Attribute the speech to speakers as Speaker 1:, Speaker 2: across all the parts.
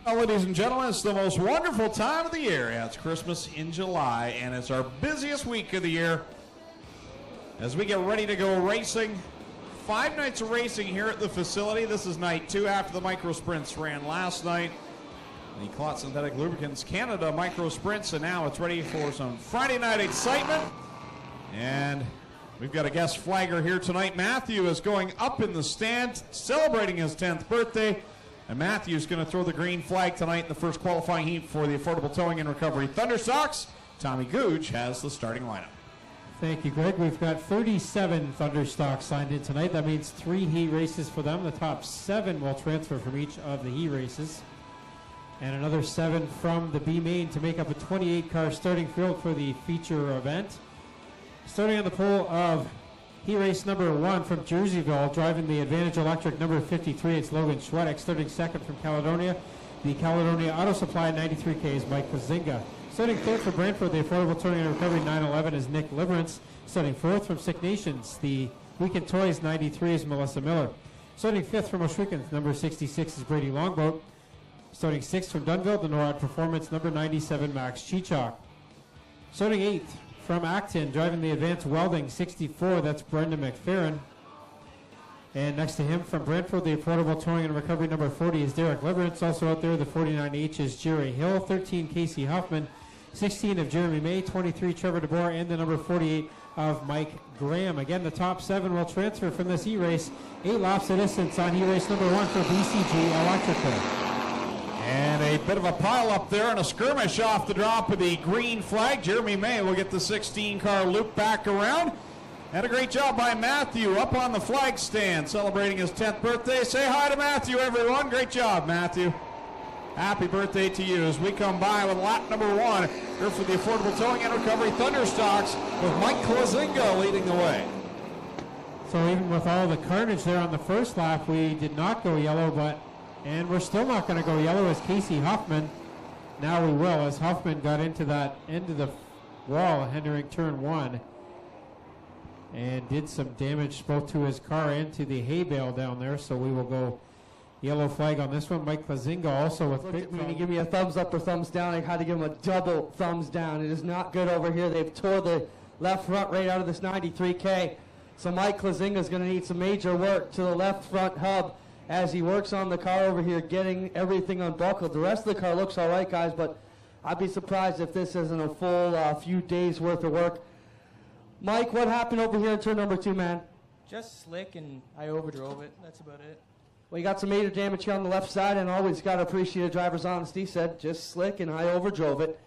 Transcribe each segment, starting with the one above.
Speaker 1: Well, ladies and gentlemen, it's the most wonderful time of the year. Yeah, it's Christmas in July, and it's our busiest week of the year as we get ready to go racing. 5 nights of racing here at the facility. This is night 2 after the micro sprints ran last night. The Clot Synthetic Lubricants Canada micro sprints, and now it's ready for some Friday night excitement. And we've got a guest flagger here tonight. Matthew is going up in the stand, celebrating his 10th birthday. And Matthew's going to throw the green flag tonight in the first qualifying heat for the Affordable Towing and Recovery Thunderstocks. Tommy Gooch has the starting lineup.
Speaker 2: Thank you, Greg. We've got 37 Thunderstocks signed in tonight. That means 3 heat races for them. The top 7 will transfer from each of the heat races. And another 7 from the B main to make up a 28-car starting field for the feature event. Starting on the pole of heat race number 1 from Jerseyville, driving the Advantage Electric number 53, it's Logan Schwedek. Starting second from Caledonia, the Caledonia Auto Supply 93K is Mike Kazinga. Starting third for Brantford, the Affordable Towing and Recovery 911 is Nick Liverance. Starting fourth from Sick Nations, the Weekend Toys 93 is Melissa Miller. Starting fifth from Oshwikens, number 66 is Brady Longboat. Starting sixth from Dunville, the NORAD Performance number 97, Max Chichok. Starting eighth from Acton, driving the Advanced Welding 64, that's Brenda McFerrin. And next to him from Brantford, the Affordable Towing and Recovery number 40 is Derek Liverance. Also out there, the 49H is Jerry Hill, 13 Casey Huffman, 16 of Jeremy May, 23 Trevor DeBoer, and the number 48 of Mike Graham. Again, the top 7 will transfer from this E-race. 8 laps of distance on E-race number 1 for BCG Electrical.
Speaker 1: And a bit of a pile up there and a skirmish off the drop of the green flag. Jeremy May will get the 16-car loop back around. And a great job by Matthew up on the flag stand, celebrating his 10th birthday. Say hi to Matthew, everyone. Great job, Matthew. Happy birthday to you as we come by with lap number 1 here for the Affordable Towing and Recovery Thunderstocks with Mike Klazinga leading the way.
Speaker 2: So even with all the carnage there on the first lap, we did not go yellow, and we're still not going to go yellow as Casey Huffman. Now we will, as Huffman got into that end of the wall entering turn 1 and did some damage both to his car and to the hay bale down there. So we will go yellow flag on this one. Mike Klazinga also with
Speaker 3: Look at me to give me a thumbs up or thumbs down. I had to give him a double thumbs down. It is not good over here. They've tore the left front right out of this 93K. So Mike Klazinga is going to need some major work to the left front hub as he works on the car over here, getting everything unbuckled. The rest of the car looks all right, guys, but I'd be surprised if this isn't a full few days worth of work. Mike, what happened over here in turn number 2, man?
Speaker 4: Just slick, and I overdrove it. That's about it.
Speaker 3: Well, you got some major damage here on the left side, and always got to appreciate a driver's honesty. He said, just slick, and I overdrove it.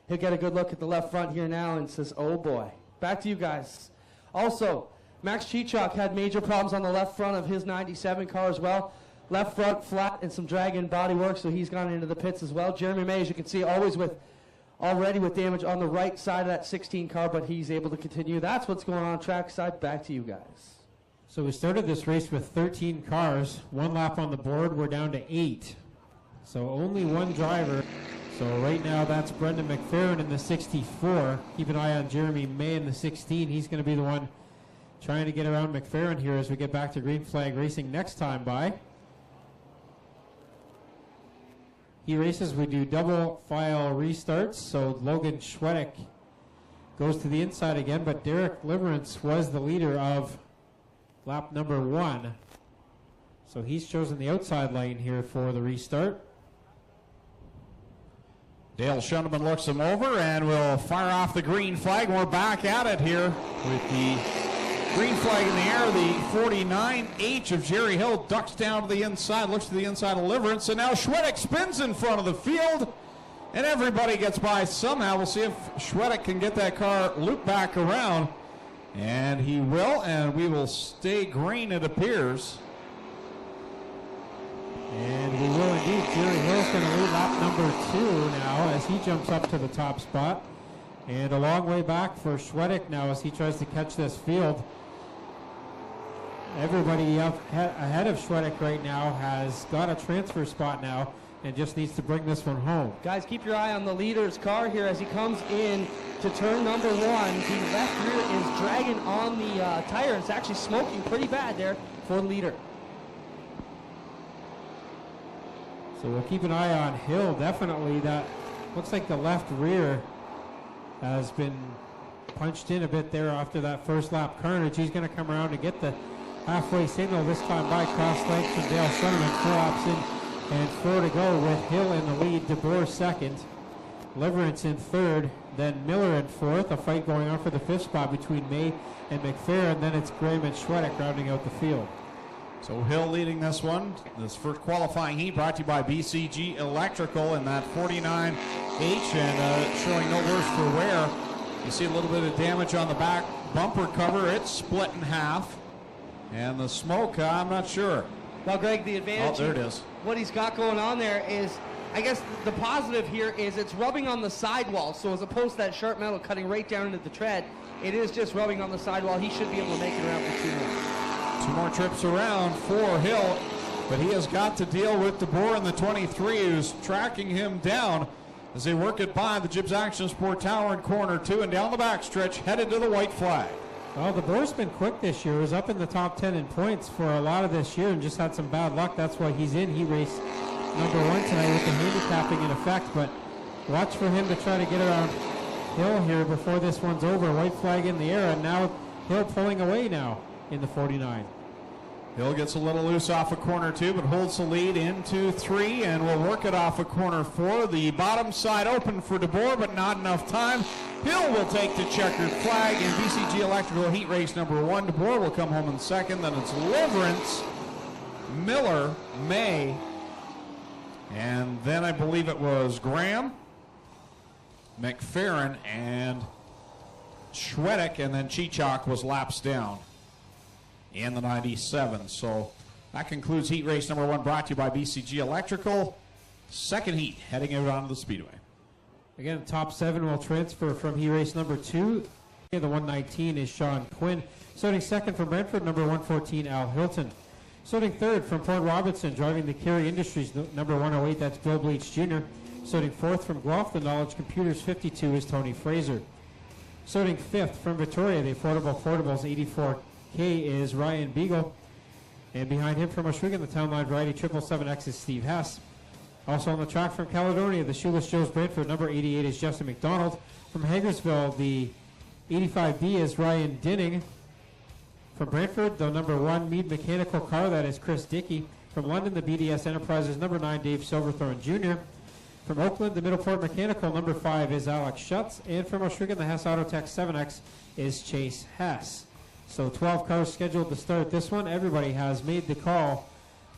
Speaker 3: He'll get a good look at the left front here now and says, oh boy. Back to you guys. Also, Max Chichok had major problems on the left front of his 97 car as well. Left front flat and some drag in body work, so he's gone into the pits as well. Jeremy May, as you can see, already with damage on the right side of that 16 car, but he's able to continue. That's what's going on track side. Back to you guys.
Speaker 2: So we started this race with 13 cars, 1 lap on the board. We're down to 8. So only 1 driver. So right now that's Brendan McFerrin in the 64. Keep an eye on Jeremy May in the 16. He's going to be the one trying to get around McFerrin here as we get back to green flag racing next time by. He races, we do double file restarts. So Logan Schwedek goes to the inside again, but Derek Liverance was the leader of lap number 1. So he's chosen the outside lane here for the restart.
Speaker 1: Dale Shundeman looks him over and will fire off the green flag. We're back at it here with the green flag in the air. The 49H of Jerry Hill ducks down to the inside, looks to the inside of Liverance, and now Schwedek spins in front of the field, and everybody gets by somehow. We'll see if Schwedek can get that car looped back around, and he will, and we will stay green, it appears.
Speaker 2: And we will indeed. Jerry Hill's going to lead lap number 2 now as he jumps up to the top spot. And a long way back for Schwedek now as he tries to catch this field. Everybody up ahead of Schwedek right now has got a transfer spot now and just needs to bring this one home.
Speaker 3: Guys, keep your eye on the leader's car here as he comes in to turn number 1. The left rear is dragging on the tire. It's actually smoking pretty bad there for the leader.
Speaker 2: So we'll keep an eye on Hill. Definitely that looks like the left rear has been punched in a bit there after that first lap carnage. He's going to come around and get the halfway signal this time by cross legs from Dale Sutherland. 4 laps in and 4 to go with Hill in the lead, DeBoer second, Leverance in third, then Miller in fourth. A fight going on for the 5th spot between May and McPherson. Then it's Graham and Schwedek rounding out the field.
Speaker 1: So Hill leading this one. This first qualifying heat brought to you by BCG Electrical in that 49H, and showing no worse for wear. You see a little bit of damage on the back bumper cover. It's split in half. And the smoke, I'm not sure.
Speaker 3: Well, Greg, the advantage,
Speaker 1: there it is.
Speaker 3: What he's got going on there is, I guess the positive here is it's rubbing on the sidewall. So as opposed to that sharp metal cutting right down into the tread, it is just rubbing on the sidewall. He should be able to make it around for 2 more.
Speaker 1: 2 more trips around for Hill, but he has got to deal with DeBoer in the 23, who's tracking him down as they work it by the Gibbs Action Sport Tower in corner 2 and down the backstretch, headed to the white flag.
Speaker 2: Well, DeBoer's been quick this year. He was up in the top 10 in points for a lot of this year and just had some bad luck. That's why he's in. He raced number 1 tonight with the handicapping in effect, but watch for him to try to get around Hill here before this one's over. White flag in the air, and now Hill pulling away now in the 49.
Speaker 1: Hill gets a little loose off of corner 2, but holds the lead into 3, and will work it off of corner 4. The bottom side open for DeBoer, but not enough time. Hill will take the checkered flag in BCG Electrical Heat Race number 1. DeBoer will come home in second. Then it's Leverance, Miller, May, and then I believe it was Graham, McPherson, and Schwedek, and then Chichok was laps down in the 97. So that concludes heat race number 1, brought to you by BCG Electrical. Second heat heading out onto the speedway.
Speaker 2: Again, top 7 will transfer from heat race number 2. The 119 is Sean Quinn. Starting second from Brentford, number 114, Al Hilton. Starting third from Port Robertson, driving the Kerry Industries, number 108, that's Bill Bleach Jr. Starting fourth from Guelph, the Knowledge Computers 52 is Tony Fraser. Starting fifth from Victoria, the Affordable Portables 84K is Ryan Beagle. And behind him from Oswego, the Town Line Variety 777X is Steve Hess. Also on the track from Caledonia, the Shoeless Joe's Brentford, number 88 is Justin McDonald. From Hagersville, the 85B is Ryan Dinning. From Brentford, the number 1 Mead Mechanical Car, that is Chris Dickey. From London, the BDS Enterprises, number 9 Dave Silverthorne Jr. From Oakland, the Middleport Mechanical, number 5 is Alex Schutz. And from Oswego, the Hess Autotech 7X is Chase Hess. So 12 cars scheduled to start this one. Everybody has made the call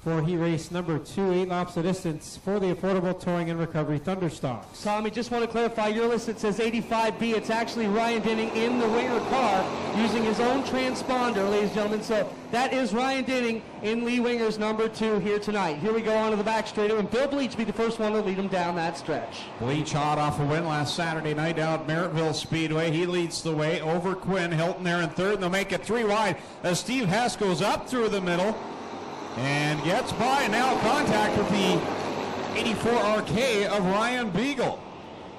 Speaker 2: for heat race number 2, 8 laps of distance for the Affordable Towing and Recovery Thunderstocks.
Speaker 3: Tommy, just want to clarify, your list, it says 85B. It's actually Ryan Dinning in the Winger car using his own transponder, ladies and gentlemen. So that is Ryan Dinning in Lee Winger's number 2 here tonight. Here we go on to the back straightaway, and Bill Bleach be the first one to lead him down that stretch.
Speaker 1: Bleach hot off a win last Saturday night down at Merrittville Speedway. He leads the way over Quinn. Hilton there in third, and they'll make it 3 wide as Steve Hess goes up through the middle and gets by, and now contact with the 84RK of Ryan Beagle.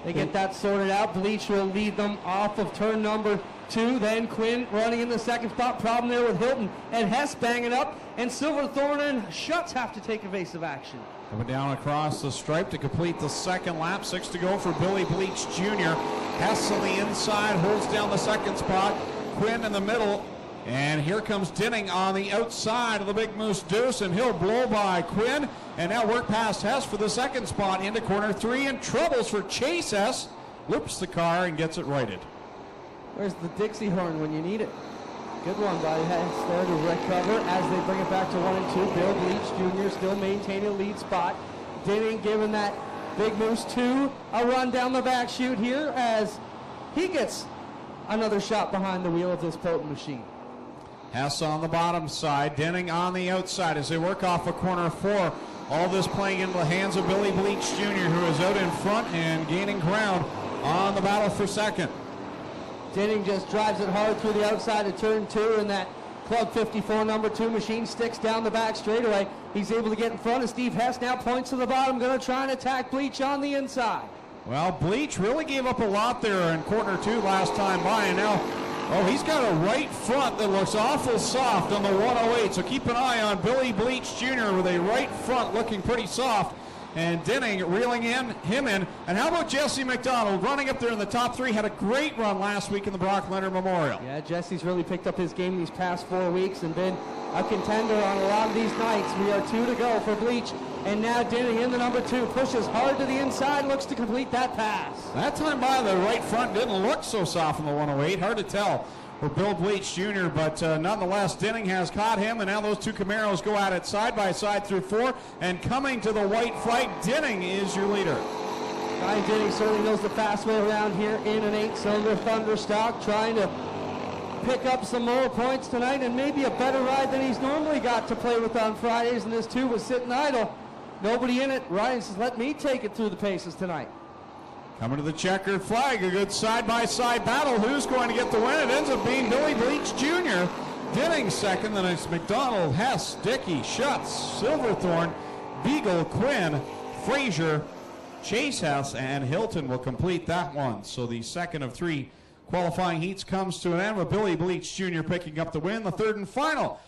Speaker 3: They get that sorted out. Bleach will lead them off of turn number 2. Then Quinn running in the second spot. Problem there with Hilton and Hess banging up. And Silverthorne and Schutz have to take evasive action.
Speaker 1: Coming down across the stripe to complete the second lap. 6 to go for Billy Bleach Jr. Hess on the inside holds down the second spot. Quinn in the middle. And here comes Dinning on the outside of the Big Moose Deuce, and he'll blow by Quinn. And now work past Hess for the second spot into corner 3, and troubles for Chase Hess. Loops the car and gets it righted.
Speaker 3: Where's the Dixie horn when you need it? Good one by Hess there to recover as they bring it back to 1 and 2. Bill Bleach Jr. still maintaining a lead spot. Dinning giving that Big Moose 2 a run down the back chute here as he gets another shot behind the wheel of this potent machine.
Speaker 1: Hess on the bottom side, Dinning on the outside as they work off of corner 4. All this playing into the hands of Billy Bleach Jr., who is out in front and gaining ground on the battle for second.
Speaker 3: Dinning just drives it hard through the outside of turn 2, and that Club 54 number 2 machine sticks down the back straightaway. He's able to get in front, and Steve Hess now points to the bottom, going to try and attack Bleach on the inside.
Speaker 1: Well, Bleach really gave up a lot there in corner 2 last time by, and now he's got a right front that looks awful soft on the 108, so keep an eye on Billy Bleach Jr. with a right front looking pretty soft and Dinning reeling him in. And how about Jesse McDonald running up there in the top 3? Had a great run last week in the Brock Leonard Memorial.
Speaker 3: Yeah, Jesse's really picked up his game these past 4 weeks and been a contender on a lot of these nights. We are 2 to go for Bleach. And now Dinning in the number 2, pushes hard to the inside, looks to complete that pass.
Speaker 1: That time by the right front didn't look so soft in the 108. Hard to tell for Bill Bleach Jr., but nonetheless, Dinning has caught him, and now those 2 Camaros go at it side by side through 4, and coming to the white flag, Dinning is your leader.
Speaker 3: Ryan Dinning certainly knows the fast way around here in an 8-cylinder Thunderstock, trying to pick up some more points tonight and maybe a better ride than he's normally got to play with on Fridays, and this 2 was sitting idle. Nobody in it. Ryan says, let me take it through the paces tonight.
Speaker 1: Coming to the checkered flag, a good side-by-side battle. Who's going to get the win? It ends up being Billy Bleach Jr. Dinning second, then it's McDonald, Hess, Dickey, Schutz, Silverthorne, Beagle, Quinn, Frazier, Chase Hess, and Hilton will complete that one. So the second of 3 qualifying heats comes to an end with Billy Bleach Jr. picking up the win. The third and final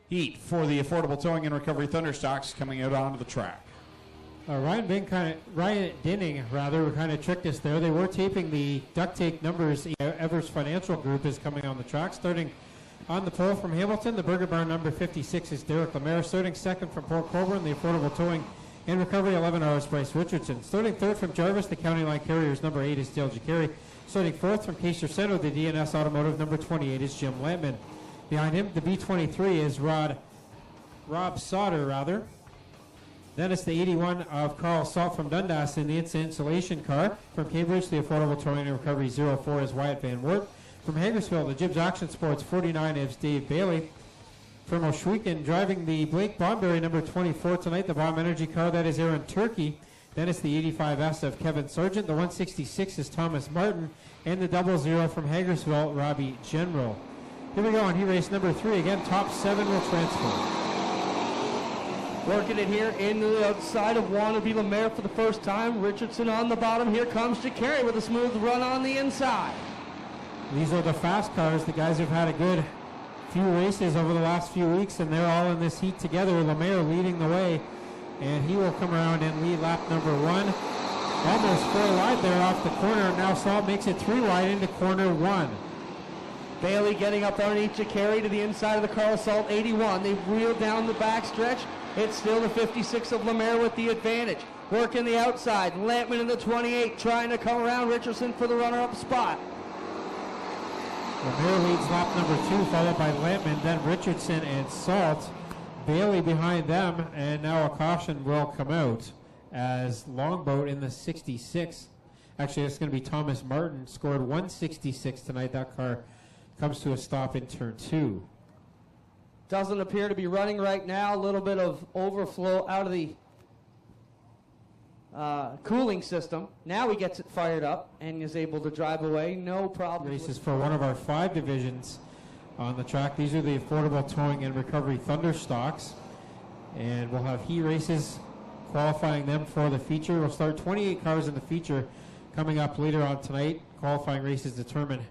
Speaker 1: heat for the Affordable Towing and Recovery Thunderstocks coming out onto the track.
Speaker 2: Ryan Dinning kind of tricked us there. They were taping the duct tape numbers. Evers Financial Group is coming on the track. Starting on the pole from Hamilton, the Burger Barn number 56 is Derek Lemaire. Starting second from Port Colborne, the Affordable Towing and Recovery 11 hours Bryce Richardson. Starting third from Jarvis, the County Line Carriers number 8 is Dale Jacari. Starting fourth from Case Center, the DNS Automotive number 28 is Jim Lampman. Behind him, the B23 is Rob Sauter. Then it's the 81 of Carl Salt from Dundas in the insulation car. From Cambridge, the Affordable Towing and Recovery 04 is Wyatt Van Wert. From Hagersfield, the Gibbs Auction Sports 49 is Dave Bailey. From Oshwegan, driving the Blake Bomberry number 24 tonight, the Bomb Energy car, that is Aaron Turkey. Then it's the 85S of Kevin Sargent. The 166 is Thomas Martin. And the 00 from Hagersfield, Robbie General. Here we go on heat race number 3. Again, top 7 will transfer.
Speaker 3: Working it here in the outside of Wannabe Lemaire for the first time. Richardson on the bottom. Here comes Jacari with a smooth run on the inside.
Speaker 2: These are the fast cars. The guys have had a good few races over the last few weeks, and they're all in this heat together. Lemaire leading the way, and he will come around and lead lap number 1. Almost 4 wide there off the corner. Now Salt makes it 3 wide into corner 1.
Speaker 3: Bailey getting up underneath Jacari to the inside of the Carl Salt 81. They've wheeled down the backstretch. It's still the 56 of Lemaire with the advantage. Working the outside. Lampman in the 28 trying to come around Richardson for the runner-up spot.
Speaker 2: Lemaire leads lap number 2, followed by Lampman, then Richardson and Salt. Bailey behind them, and now a caution will come out as Longboat in the 66. Actually, it's going to be Thomas Martin, scored 166 tonight. That car comes to a stop in turn 2.
Speaker 3: Doesn't appear to be running right now. A little bit of overflow out of the cooling system. Now he gets it fired up and is able to drive away. No problem.
Speaker 2: Races for one of our 5 divisions on the track. These are the Affordable Towing and Recovery Thunderstocks. And we'll have heat races qualifying them for the feature. We'll start 28 cars in the feature coming up later on tonight. Qualifying races determine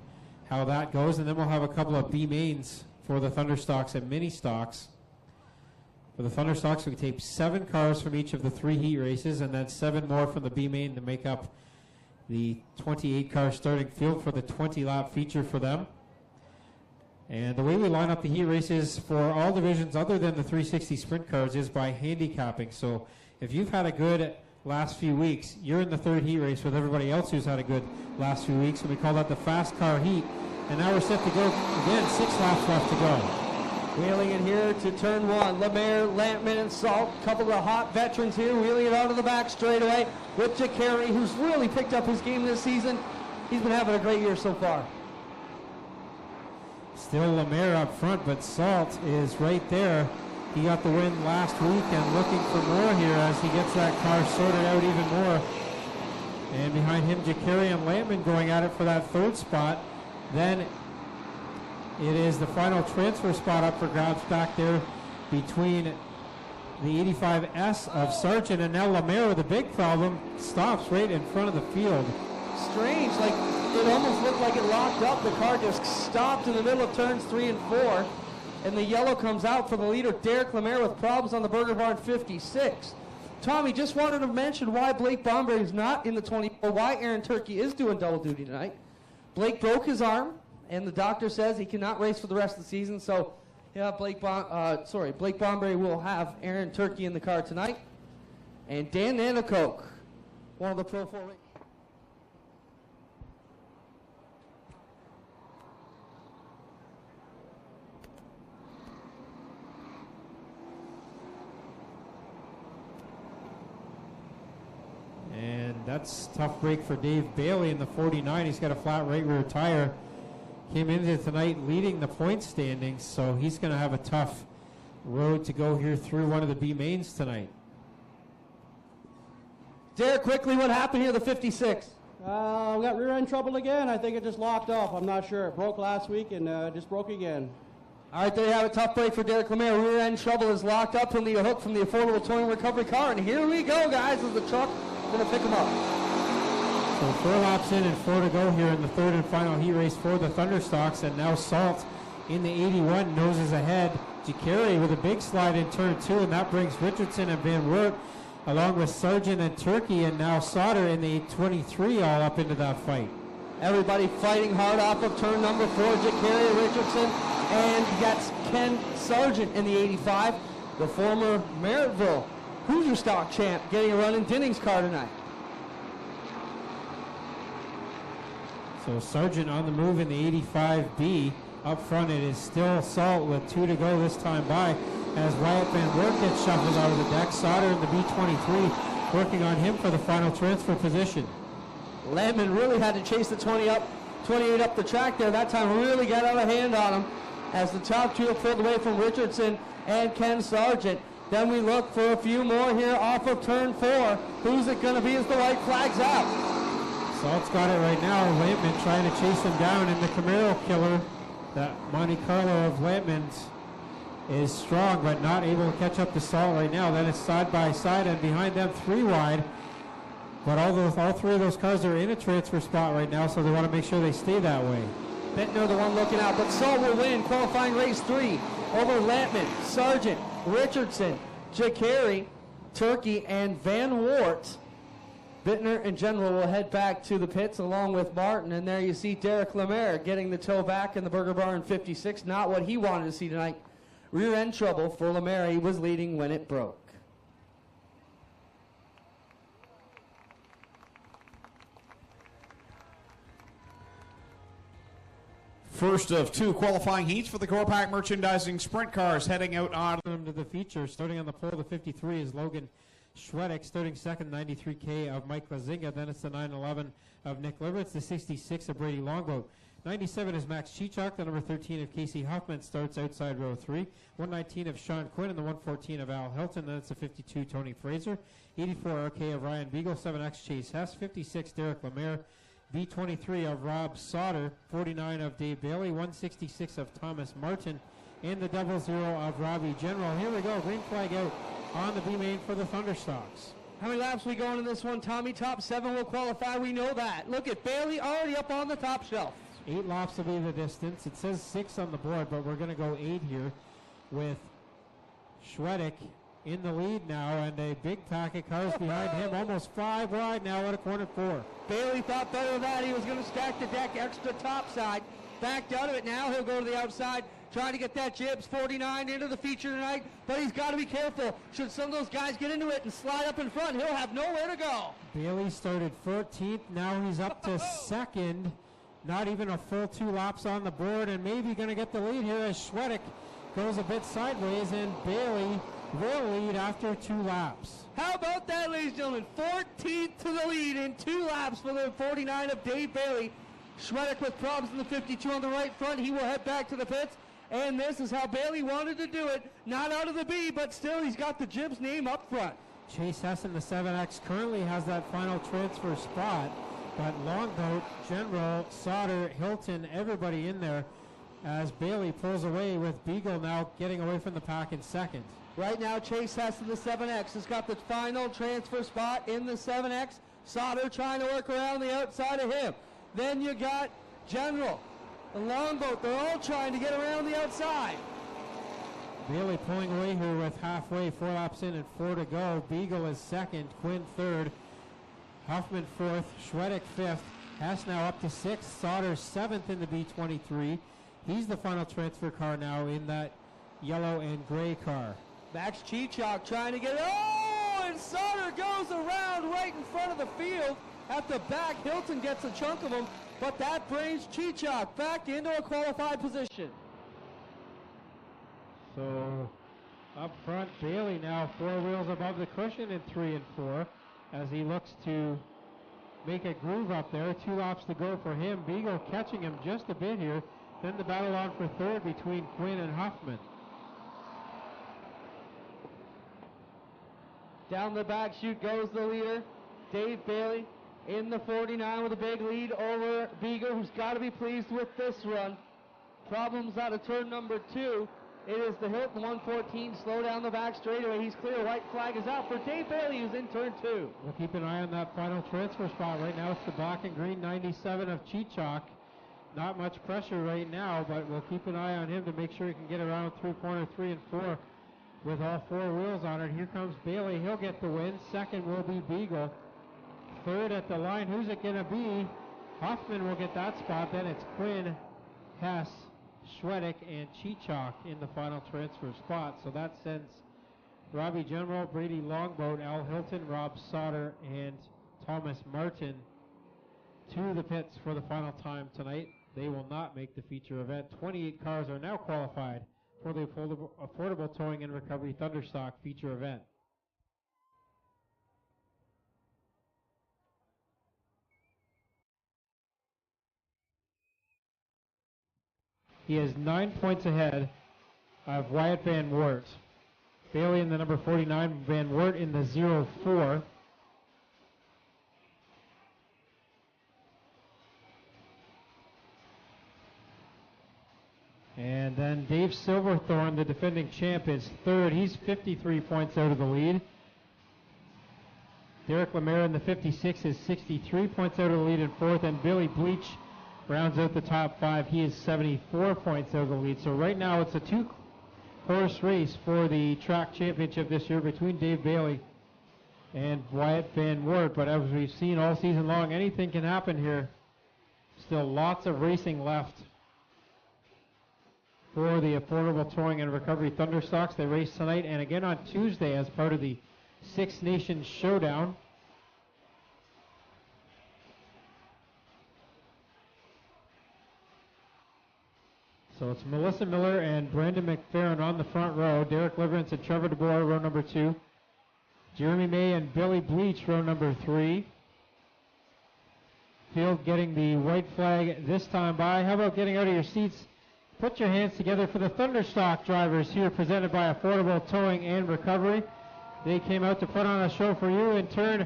Speaker 2: how that goes. And then we'll have a couple of B mains for the Thunderstocks and mini stocks. For the Thunderstocks, we tape 7 cars from each of the 3 heat races, and then 7 more from the B main to make up the 28 car starting field for the 20-lap feature for them. And the way we line up the heat races for all divisions other than the 360 sprint cars is by handicapping. So if you've had a good last few weeks, you're in the 3rd heat race with everybody else who's had a good last few weeks, and we call that the fast car heat. And now we're set to go again, 6 laps left to go.
Speaker 3: Wheeling in here to turn 1. Lemaire, Lampman, and Salt. A couple of hot veterans here, wheeling it out of the back straightaway with Jacari, who's really picked up his game this season. He's been having a great year so far.
Speaker 2: Still Lemaire up front, but Salt is right there. He got the win last week and looking for more here as he gets that car sorted out even more. And behind him, Jacari and Lampman going at it for that 3rd spot. Then it is the final transfer spot up for grabs back there between the 85S of Sargent and now Lemaire with a big problem. Stops right in front of the field.
Speaker 3: Strange, like it almost looked like it locked up. The car just stopped in the middle of turns 3 and 4. And the yellow comes out for the leader, Derek Lemaire, with problems on the Burger Barn 56. Tommy, just wanted to mention why Blake Bomberry is not in the 24, why Aaron Turkey is doing double duty tonight. Blake broke his arm, and the doctor says he cannot race for the rest of the season, so yeah, Blake Bomberry will have Aaron Turkey in the car tonight. And Dan Nanakoke, one of the Pro 4 racers.
Speaker 2: And that's a tough break for Dave Bailey in the 49. He's got a flat right rear tire. Came into tonight leading the point standings, so he's going to have a tough road to go here through one of the B mains tonight.
Speaker 3: Derek, quickly, what happened here, the 56?
Speaker 5: We got rear end trouble again. I think it just locked off. I'm not sure. It broke last week and just broke again.
Speaker 3: All right, there you have a tough break for Derek Lemaire. Rear end trouble is locked up from the hook from the affordable towing recovery car. And here we go, guys, as the truck is going to pick him up.
Speaker 2: So 4 laps in and 4 to go here in the third and final heat race for the Thunderstocks. And now Salt in the 81 noses ahead. Jacari with a big slide in turn 2, and that brings Richardson and Van Wert along with Sargent and Turkey, and now Sauter in the 23 all up into that fight.
Speaker 3: Everybody fighting hard off of turn number 4, Jacari, Richardson, and you got Ken Sargent in the 85, the former Merrittville Hoosier Stock champ, getting a run in Dinning's car tonight.
Speaker 2: So Sargent on the move in the 85B. Up front it is still Salt with 2 to go this time by as Wyatt Van Wert gets shuffled out of the deck. Sauter in the B23 working on him for the final transfer position.
Speaker 3: Landman really had to chase the 28 up the track there. That time really got out of hand on him as the top 2 pulled away from Richardson and Ken Sargent. Then we look for a few more here off of turn 4. Who's it going to be as the white flag's out?
Speaker 2: Salt's got it right now. Lampman trying to chase him down in the Camaro killer. That Monte Carlo of Lampman's is strong, but not able to catch up to Salt right now. Then it's side by side, and behind them 3 wide. But all 3 of those cars are in a transfer spot right now, so they want to make sure they stay that way.
Speaker 3: Bittner the one looking out, but Salt will win qualifying race 3 over Lampman, Sargent, Richardson, Jacari, Turkey, and Van Wert. Bittner and General will head back to the pits along with Martin, and there you see Derek Lemaire getting the tow back in the Burger Bar in 56. Not what he wanted to see tonight. Rear end trouble for Lemaire. He was leading when it broke.
Speaker 1: First of 2 qualifying heats for the Corpac Merchandising Sprint Cars heading out on
Speaker 2: To the feature, starting on the pole, the 53 is Logan Schwedick, starting second, 93K of Mike Lazinga. Then it's the 911 of Nick Liberts, the 66 of Brady Longboat. 97 is Max Chichok, the number 13 of Casey Huffman starts outside row 3. 119 of Sean Quinn and the 114 of Al Hilton. Then it's the 52 Tony Fraser. 84 RK of Ryan Beagle. 7X Chase Hess. 56 Derek Lemaire. B23 of Rob Sauter. 49 of Dave Bailey. 166 of Thomas Martin. And the 00 of Robbie General. Here we go, green flag out on the B main for the Thunderstocks.
Speaker 3: How many laps we going in this one, Tommy? Top 7 will qualify. We know that. Look at Bailey already up on the top shelf.
Speaker 2: 8 laps will be the distance. It says 6 on the board, but we're going to go 8 here with Schwedick in the lead now, and a big pack of cars behind him, almost 5 wide now at a corner 4.
Speaker 3: Bailey thought better of that. He was going to stack the deck extra top side. Backed out of it now. He'll go to the outside, trying to get that Jibs 49 into the feature tonight, but he's got to be careful. Should some of those guys get into it and slide up in front, he'll have nowhere to go.
Speaker 2: Bailey started 14th. Now he's up to second. Not even a full 2 laps on the board, and maybe going to get the lead here as Schwedick goes a bit sideways, and Bailey will lead after 2 laps.
Speaker 3: How about that, ladies and gentlemen? 14th to the lead in 2 laps for the 49 of Dave Bailey. Schwedick with problems in the 52 on the right front. He will head back to the pits, and this is how Bailey wanted to do it. Not out of the B, but still he's got the Jibs name up front.
Speaker 2: Chase Hess in the 7X currently has that final transfer spot, but Longboat, General, Sauter, Hilton, everybody in there as Bailey pulls away with Beagle now getting away from the pack in second.
Speaker 3: Right now, Chase Hess in the 7X has got the final transfer spot in the 7X. Sauter trying to work around the outside of him. Then you got General, the Longboat. They're all trying to get around the outside.
Speaker 2: Bailey pulling away here with halfway, 4 laps in and 4 to go. Beagle is second, Quinn third, Huffman fourth, Schwedick fifth. Hess now up to sixth, Sauter seventh in the B23. He's the final transfer car now in that yellow and gray car.
Speaker 3: Max Chichok trying to get, and Sauter goes around right in front of the field. At the back, Hilton gets a chunk of him, but that brings Chichok back into a qualified position.
Speaker 2: So up front, Bailey now 4 wheels above the cushion in 3 and 4 as he looks to make a groove up there. 2 laps to go for him. Beagle catching him just a bit here. Then the battle on for third between Quinn and Huffman.
Speaker 3: Down the back chute goes the leader, Dave Bailey, in the 49 with a big lead over Beagle, who's got to be pleased with this run. Problems out of turn number 2. It is the Hilton 114, slow down the back straightaway. He's clear, white flag is out for Dave Bailey, who's in turn 2.
Speaker 2: We'll keep an eye on that final transfer spot. Right now it's the black and green 97 of Chichok. Not much pressure right now, but we'll keep an eye on him to make sure he can get around through corner 3 and 4 with all 4 wheels on it. Here comes Bailey, he'll get the win. Second will be Beagle. Third at the line, who's it going to be? Huffman will get that spot. Then it's Quinn, Hess, Schwedick, and Chichok in the final transfer spot. So that sends Robbie General, Brady Longboat, Al Hilton, Rob Sauter, and Thomas Martin to the pits for the final time tonight. They will not make the feature event. 28 cars are now qualified for the Affordable Towing and Recovery Thunderstock feature event. He is 9 points ahead of Wyatt Van Wert. Bailey in the number 49, Van Wert in the 04. And then Dave Silverthorne, the defending champ, is third. He's 53 points out of the lead. Derek Lemaire in the 56 is 63 points out of the lead in fourth. And Billy Bleach rounds out the top 5. He is 74 points out of the lead. So right now it's a 2-horse race for the track championship this year between Dave Bailey and Wyatt Van Wert. But as we've seen all season long, anything can happen here. Still lots of racing left for the Affordable Towing and Recovery Thunderstocks. They race tonight and again on Tuesday as part of the Six Nations Showdown. So it's Melissa Miller and Brandon McFerrin on the front row. Derek Liverance and Trevor DeBoer, row number 2. Jeremy May and Billy Bleach, row number 3. Field getting the white flag this time by. How about getting out of your seats? Put your hands together for the Thunderstock drivers here, presented by Affordable Towing and Recovery. They came out to put on a show for you. In turn,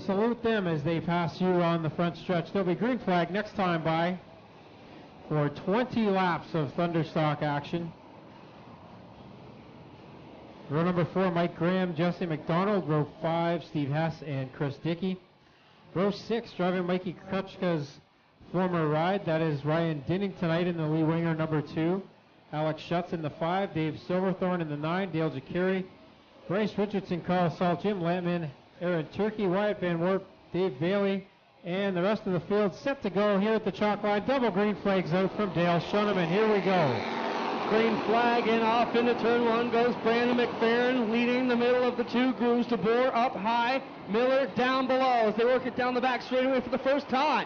Speaker 2: salute them as they pass you on the front stretch. There'll be green flag next time by for 20 laps of Thunderstock action. Row number 4, Mike Graham, Jesse McDonald. Row 5, Steve Hess and Chris Dickey. Row 6, driving Mikey Kutchka's former ride. That is Ryan Dinning tonight in the Lee Winger number 2. Alex Schutz in the 5. Dave Silverthorne in the 9. Dale Jacari. Bryce Richardson, Carl Salt, Jim Lampman, Aaron Turkey, Wyatt Van Wert, Dave Bailey, and the rest of the field set to go here at the chalk line. Double green flags out from Dale Schoeneman. Here we go.
Speaker 3: Green flag, and off into turn 1 goes Brandon McFerrin, leading the middle of the 2 grooves. DeBoer up high, Miller down below as they work it down the back straightaway for the first time.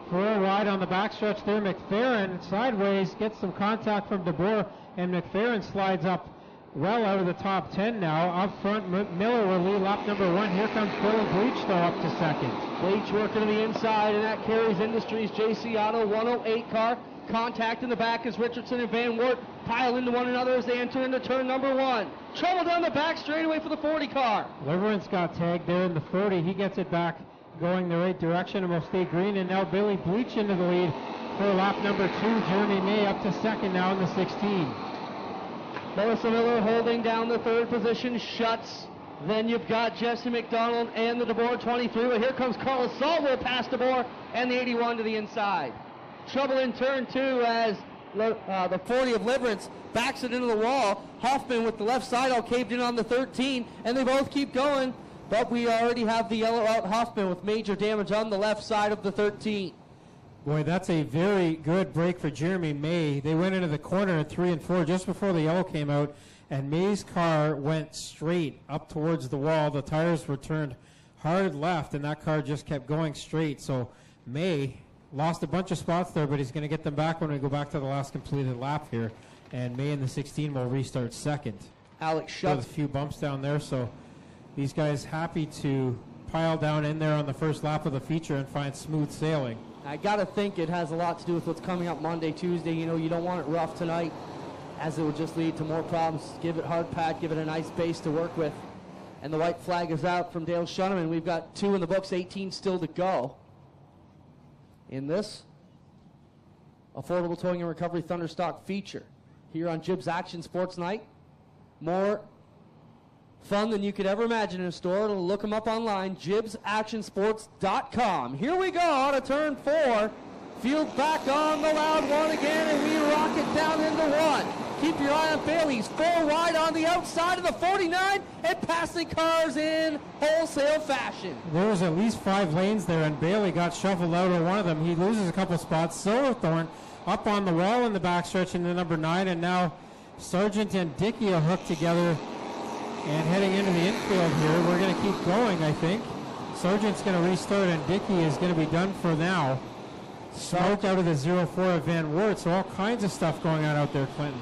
Speaker 2: For a ride on the backstretch there, McFerrin sideways gets some contact from DeBoer, and McFerrin slides up well out of the top 10 now. Up front, Miller will lead lap number 1. Here comes Billy Bleach though up to second.
Speaker 3: Bleach working to the inside, and that carries Industries JC Auto 108 car. Contact in the back as Richardson and Van Wert pile into one another as they enter into turn number 1. Trouble down the back straightaway for the 40 car.
Speaker 2: Liverance got tagged there in the 40. He gets it back going the right direction and will stay green. And now Billy Bleach into the lead for lap number 2. Jeremy May up to second now in the 16.
Speaker 3: Melissa Miller holding down the 3rd position. Schutz. Then you've got Jesse McDonald and the DeBoer 23. But here comes Carl Salt, will pass DeBoer and the 81 to the inside. Trouble in turn 2 as the 40 of Liverance backs it into the wall. Hoffman with the left side all caved in on the 13, and they both keep going. But we already have the yellow out. Hoffman with major damage on the left side of the 13.
Speaker 2: Boy, that's a very good break for Jeremy May. They went into the corner at 3 and 4 just before the yellow came out, and May's car went straight up towards the wall. The tires were turned hard left, and that car just kept going straight. So May lost a bunch of spots there, but he's going to get them back when we go back to the last completed lap here. And May in the 16 will restart second.
Speaker 3: Alex
Speaker 2: With a
Speaker 3: Schutz.
Speaker 2: few bumps down there, so these guys happy to pile down in there on the first lap of the feature and find smooth sailing.
Speaker 3: I got to think it has a lot to do with what's coming up Monday, Tuesday. You know, you don't want it rough tonight, as it would just lead to more problems. Give it hard pad, give it a nice base to work with. And the white flag is out from Dale Shuneman. We've got 2 in the books, 18 still to go. In this affordable towing and recovery Thunderstock feature here on Jib's Action Sports Night. More fun than you could ever imagine in a store. Look them up online, jibsactionsports.com. Here we go out of turn 4. Field back on the loud one again, and we rock it down into 1. Keep your eye on Bailey's 4 wide on the outside of the 49 and passing cars in wholesale fashion.
Speaker 2: There was at least 5 lanes there, and Bailey got shuffled out of one of them. He loses a couple spots. Silverthorne up on the wall in the backstretch in the number 9, and now Sargent and Dickey are hooked together and heading into the infield here. We're going to keep going, I think. Sargent's going to restart, and Dickey is going to be done for now. Smoke out of the 04 of Van Wert, so all kinds of stuff going on out there, Clinton.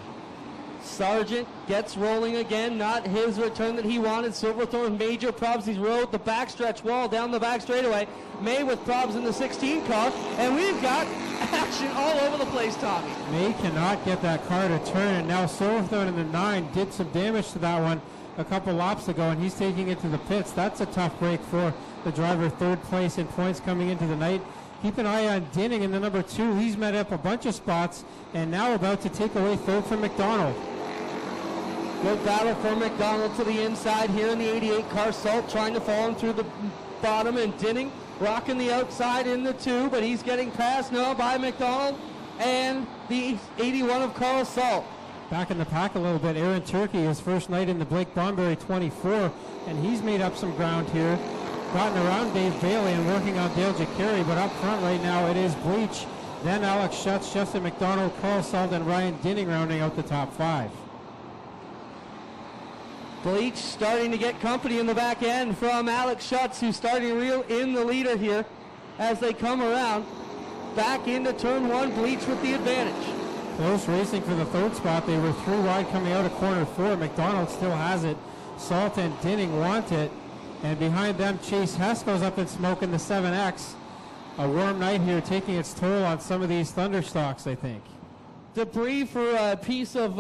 Speaker 3: Sargent gets rolling again, not his return that he wanted. Silverthorne, major problems. He's rode the backstretch wall down the back straightaway. May with problems in the 16 car, and we've got action all over the place, Tommy.
Speaker 2: May cannot get that car to turn, and now Silverthorne in the 9 did some damage to that one a couple laps ago, and he's taking it to the pits. That's a tough break for the driver, 3rd place in points coming into the night. Keep an eye on Dinning in the number 2. He's met up a bunch of spots, and now about to take away 3rd from McDonald.
Speaker 3: Good battle for McDonald to the inside here in the 88 car. Salt trying to fall him through the bottom, and Dinning rocking the outside in the 2, but he's getting passed now by McDonald and the 81 of Carl Salt.
Speaker 2: Back in the pack a little bit, Aaron Turkey, his first night in the Blake Bonberry 24, and he's made up some ground here. Gotten around Dave Bailey and working on Dale Jacari, but up front right now it is Bleach, then Alex Schutz, Justin McDonald, Carl Salt, and Ryan Dinning rounding out the top 5.
Speaker 3: Bleach starting to get company in the back end from Alex Schutz, who's starting to reel in the leader here as they come around. Back into turn 1, Bleach with the advantage.
Speaker 2: Close racing for the 3rd spot. They were 3 wide coming out of corner 4. McDonald still has it. Salt and Dinning want it. And behind them, Chase Hess goes up in smoke in the 7X. A warm night here taking its toll on some of these Thunderstocks, I think.
Speaker 3: Debris for a piece of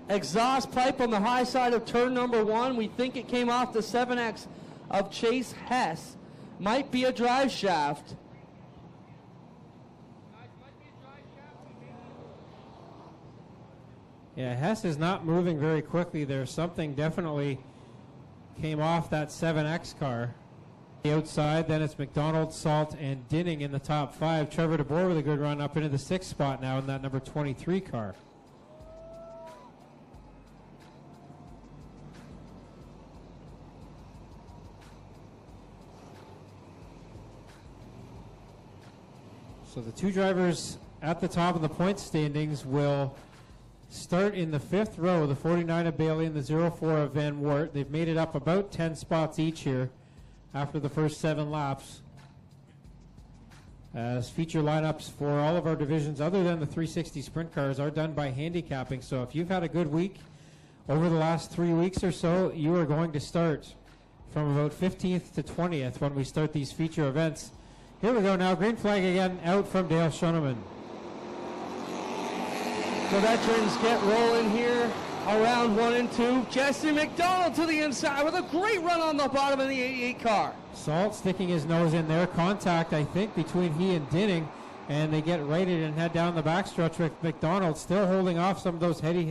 Speaker 3: exhaust pipe on the high side of turn number 1. We think it came off the 7X of Chase Hess. Might be a drive shaft.
Speaker 2: Yeah, Hess is not moving very quickly there. Something definitely came off that 7X car. The outside, then it's McDonald, Salt, and Dinning in the top 5. Trevor DeBoer with a good run up into the 6th spot now in that number 23 car. So the 2 drivers at the top of the point standings will start in the 5th row, the 49 of Bailey and the 04 of Van Wert. They've made it up about 10 spots each here after the first 7 laps. As feature lineups for all of our divisions other than the 360 sprint cars are done by handicapping. So if you've had a good week over the last 3 weeks or so, you are going to start from about 15th to 20th when we start these feature events. Here we go now. Green flag again out from Dale Shuneman.
Speaker 3: The veterans get rolling here around 1 and 2. Jesse McDonald to the inside with a great run on the bottom of the 88 car.
Speaker 2: Salt sticking his nose in there. Contact, I think, between he and Dinning, and they get righted and head down the backstretch with McDonald still holding off some of those heavy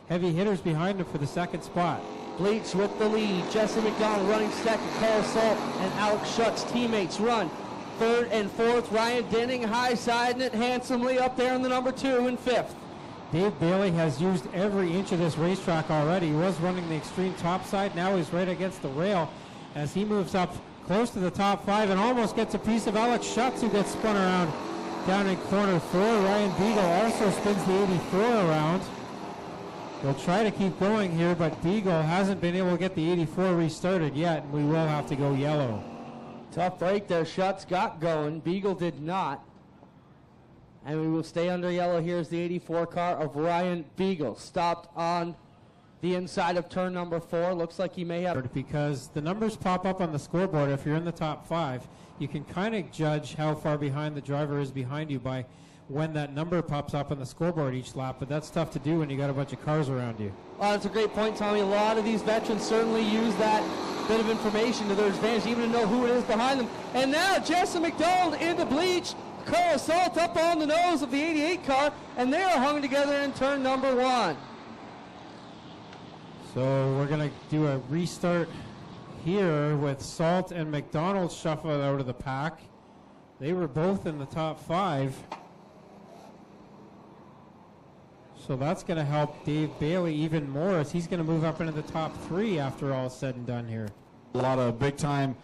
Speaker 2: hitters behind him for the 2nd spot.
Speaker 3: Bleach with the lead. Jesse McDonald running 2nd. Carl Salt and Alex Schutz teammates run 3rd and 4th. Ryan Dinning high-siding it handsomely up there in the number 2 and 5th.
Speaker 2: Dave Bailey has used every inch of this racetrack already. He was running the extreme top side. Now he's right against the rail as he moves up close to the top 5 and almost gets a piece of Alex Schutz, who gets spun around down in corner 4. Ryan Beagle also spins the 84 around. They'll try to keep going here, but Beagle hasn't been able to get the 84 restarted yet, and we will have to go yellow.
Speaker 3: Tough break there. Schutz got going. Beagle did not. And we will stay under yellow. Here's the 84 car of Ryan Beagle. Stopped on the inside of turn number 4. Looks like he may have...
Speaker 2: Because the numbers pop up on the scoreboard. If you're in the top 5, you can kind of judge how far behind the driver is behind you by when that number pops up on the scoreboard each lap. But that's tough to do when you got a bunch of cars around you.
Speaker 3: That's a great point, Tommy. A lot of these veterans certainly use that bit of information to their advantage, even to know who it is behind them. And now Jesse McDonald into bleach. Carl Salt up on the nose of the 88 car, and they are hung together in turn number 1.
Speaker 2: So we're going to do a restart here with Salt and McDonald shuffled out of the pack. They were both in the top 5. So that's going to help Dave Bailey even more as he's going to move up into the top 3 after all said and done here.
Speaker 1: A lot of big-time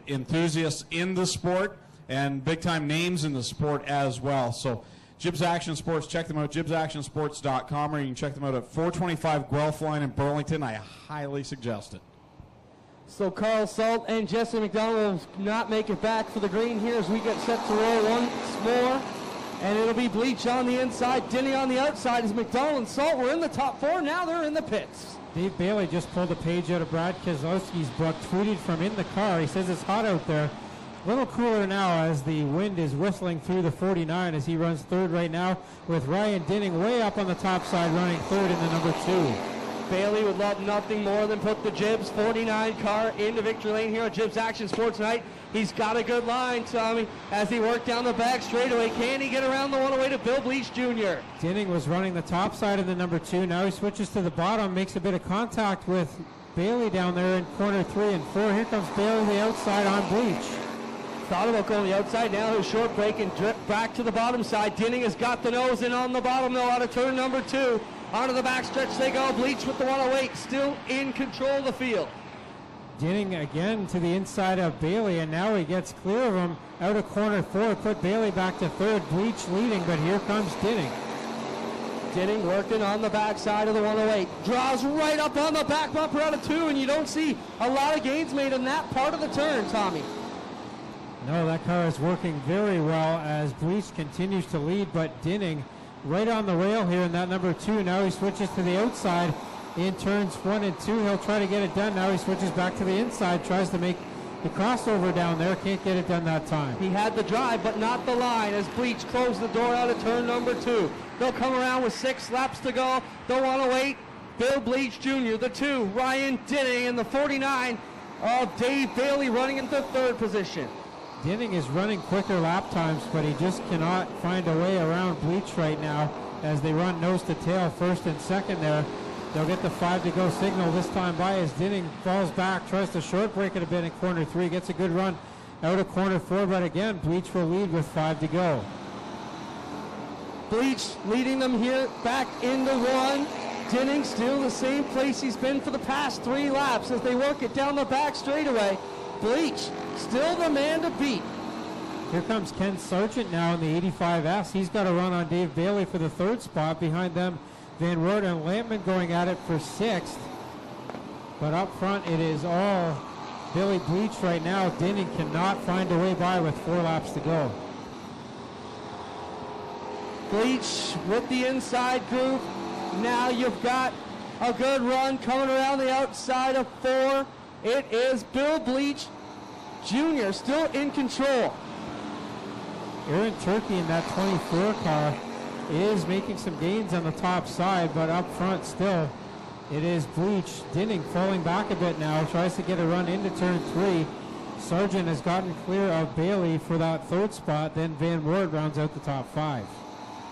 Speaker 1: enthusiasts in the sport and big-time names in the sport as well. So Gibbs Action Sports, check them out, gibbsactionsports.com, or you can check them out at 425 Guelph Line in Burlington. I highly suggest it.
Speaker 3: So Carl Salt and Jesse McDonald will not make it back for the green here as we get set to roll once more. And it'll be bleach on the inside, Denny on the outside as McDonald and Salt were in the top 4. Now they're in the pits.
Speaker 2: Dave Bailey just pulled a page out of Brad Keselowski's book, tweeted from in the car. He says it's hot out there. A little cooler now as the wind is whistling through the 49 as he runs 3rd right now, with Ryan Dinning way up on the top side running 3rd in the number 2.
Speaker 3: Bailey would love nothing more than put the Gibbs 49 car into victory lane here at Gibbs Action Sports tonight. He's got a good line, Tommy, as he worked down the back straightaway. Can he get around the one away to Bill Bleach Jr.?
Speaker 2: Dinning was running the top side of the number 2. Now he switches to the bottom, makes a bit of contact with Bailey down there in corner 3 and 4. Here comes Bailey the outside on Bleach.
Speaker 3: Thought about going the outside. Now he'll short break and drip back to the bottom side. Dinning has got the nose in on the bottom, though, out of turn number 2. Onto the backstretch they go. Bleach with the 108, still in control of the field.
Speaker 2: Dinning again to the inside of Bailey, and now he gets clear of him out of corner 4. Put Bailey back to 3rd. Bleach leading, but here comes Dinning.
Speaker 3: Dinning working on the backside of the 108. Draws right up on the back bumper out of 2, and you don't see a lot of gains made in that part of the turn, Tommy.
Speaker 2: No, that car is working very well as Bleach continues to lead, but Dinning right on the rail here in that number 2. Now he switches to the outside in turns 1 and 2. He'll try to get it done. Now he switches back to the inside, tries to make the crossover down there. Can't get it done that time.
Speaker 3: He had the drive, but not the line as Bleach closed the door out of turn number 2. They'll come around with 6 laps to go. They'll want to wait. Bill Bleach Jr., the 2, Ryan Dinning, and the 49 of Dave Bailey running into 3rd position.
Speaker 2: Dinning is running quicker lap times, but he just cannot find a way around Bleach right now as they run nose to tail 1st and 2nd there. They'll get the 5 to go signal this time by as Dinning falls back, tries to short break it a bit in corner 3, gets a good run out of corner 4, but again, Bleach will lead with 5 to go.
Speaker 3: Bleach leading them here back into 1. Dinning still the same place he's been for the past 3 laps as they work it down the back straightaway. Bleach still the man to beat.
Speaker 2: Here comes Ken Sargent now in the 85S. He's got a run on Dave Bailey for the 3rd spot. Behind them, Van Wert and Lampman going at it for 6th. But up front, it is all Billy Bleach right now. Dinning cannot find a way by with 4 laps to go.
Speaker 3: Bleach with the inside groove. Now you've got a good run coming around the outside of 4. It is Bill Bleach Jr. still in control.
Speaker 2: Aaron Turkey in that 24 car is making some gains on the top side, but up front still it is Bleach. Dinning falling back a bit now, tries to get a run into turn 3. Sargent has gotten clear of Bailey for that 3rd spot, then Van Wert rounds out the top 5.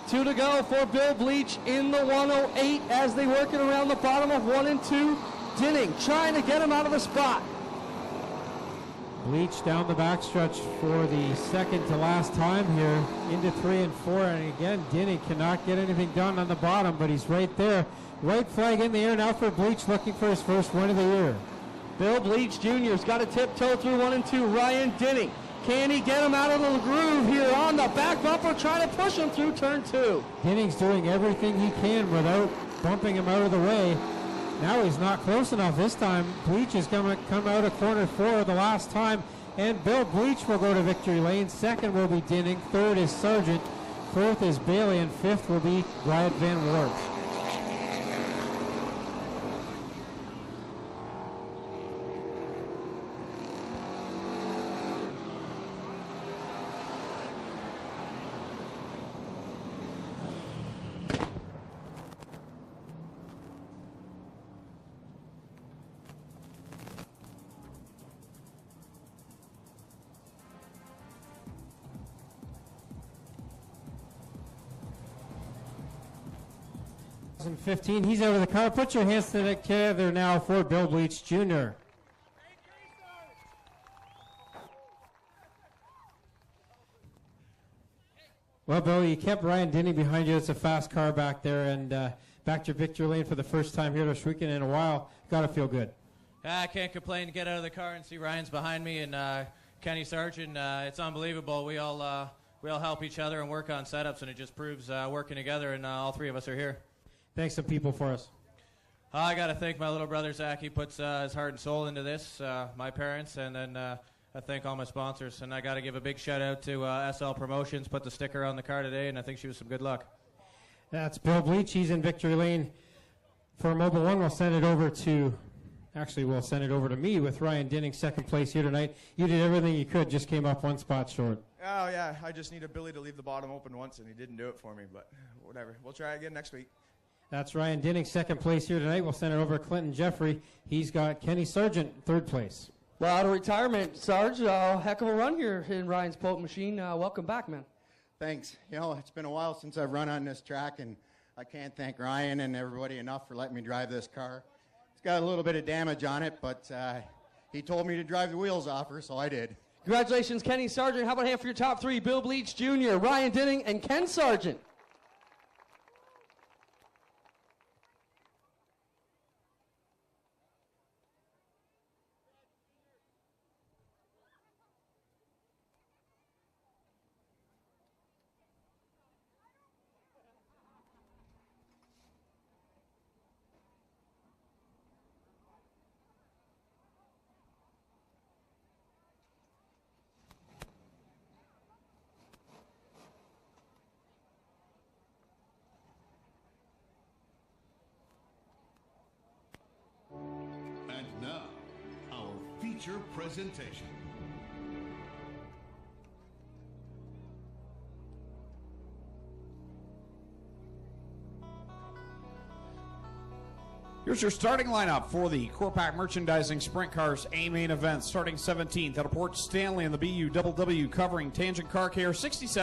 Speaker 3: 2 to go for Bill Bleach in the 108 as they work it around the bottom of 1 and 2. Dinning trying to get him out of the spot.
Speaker 2: Bleach down the backstretch for the second to last time here into 3 and 4. And again, Dinning cannot get anything done on the bottom, but he's right there. White flag in the air now for Bleach, looking for his first win of the year.
Speaker 3: Bill Bleach Jr.'s got to tiptoe through 1 and 2. Ryan Dinning. Can he get him out of the groove here on the back bumper, trying to push him through turn 2?
Speaker 2: Dinning's doing everything he can without bumping him out of the way. Now he's not close enough this time. Bleach is going to come out of corner 4 the last time, and Bill Bleach will go to victory lane. Second will be Dinning, third is Sargent, fourth is Bailey, and fifth will be Wyatt Van Wert. And 15, he's out of the car. Put your hands together now for Bill Bleach Jr. Well, Bill, you kept Ryan Dinning behind you. It's a fast car back there, and back to victory lane for the first time here this weekend in a while. Got to feel good.
Speaker 6: I can't complain to get out of the car and see Ryan's behind me and Kenny Sargent. It's unbelievable. We all help each other and work on setups, and it just proves working together, and all three of us are here.
Speaker 2: Thanks some people for us.
Speaker 6: I got to thank my little brother, Zach. He puts his heart and soul into this, my parents, and then I thank all my sponsors. And I got to give a big shout-out to SL Promotions, put the sticker on the car today, and I think she was some good luck.
Speaker 2: That's Bill Bleach. He's in victory lane for Mobile One. We'll send it over to, we'll send it over to me with Ryan Dinning, second place here tonight. You did everything you could, just came up one spot short.
Speaker 7: Oh, yeah, I just needed Billy to leave the bottom open once, and he didn't do it for me, but whatever. We'll try again next week.
Speaker 2: That's Ryan Dinning, second place here tonight. We'll send it over to Clinton Jeffrey. He's got Kenny Sargent, third place.
Speaker 3: Well, out of retirement, Sarge, heck of a run here in Ryan's Pope Machine. Welcome back, man.
Speaker 8: Thanks. You know, it's been a while since I've run on this track, and I can't thank Ryan and everybody enough for letting me drive this car. It's got a little bit of damage on it, but he told me to drive the wheels off her, so I did.
Speaker 3: Congratulations, Kenny Sargent. How about a hand for your top three? Bill Bleach Jr., Ryan Dinning, and Ken Sargent.
Speaker 9: And now, our feature presentation.
Speaker 1: Here's your starting lineup for the Corpac Merchandising Sprint Cars A main event. Starting 17th out of Port Stanley in the BUWW, covering Tangent Car Care 67.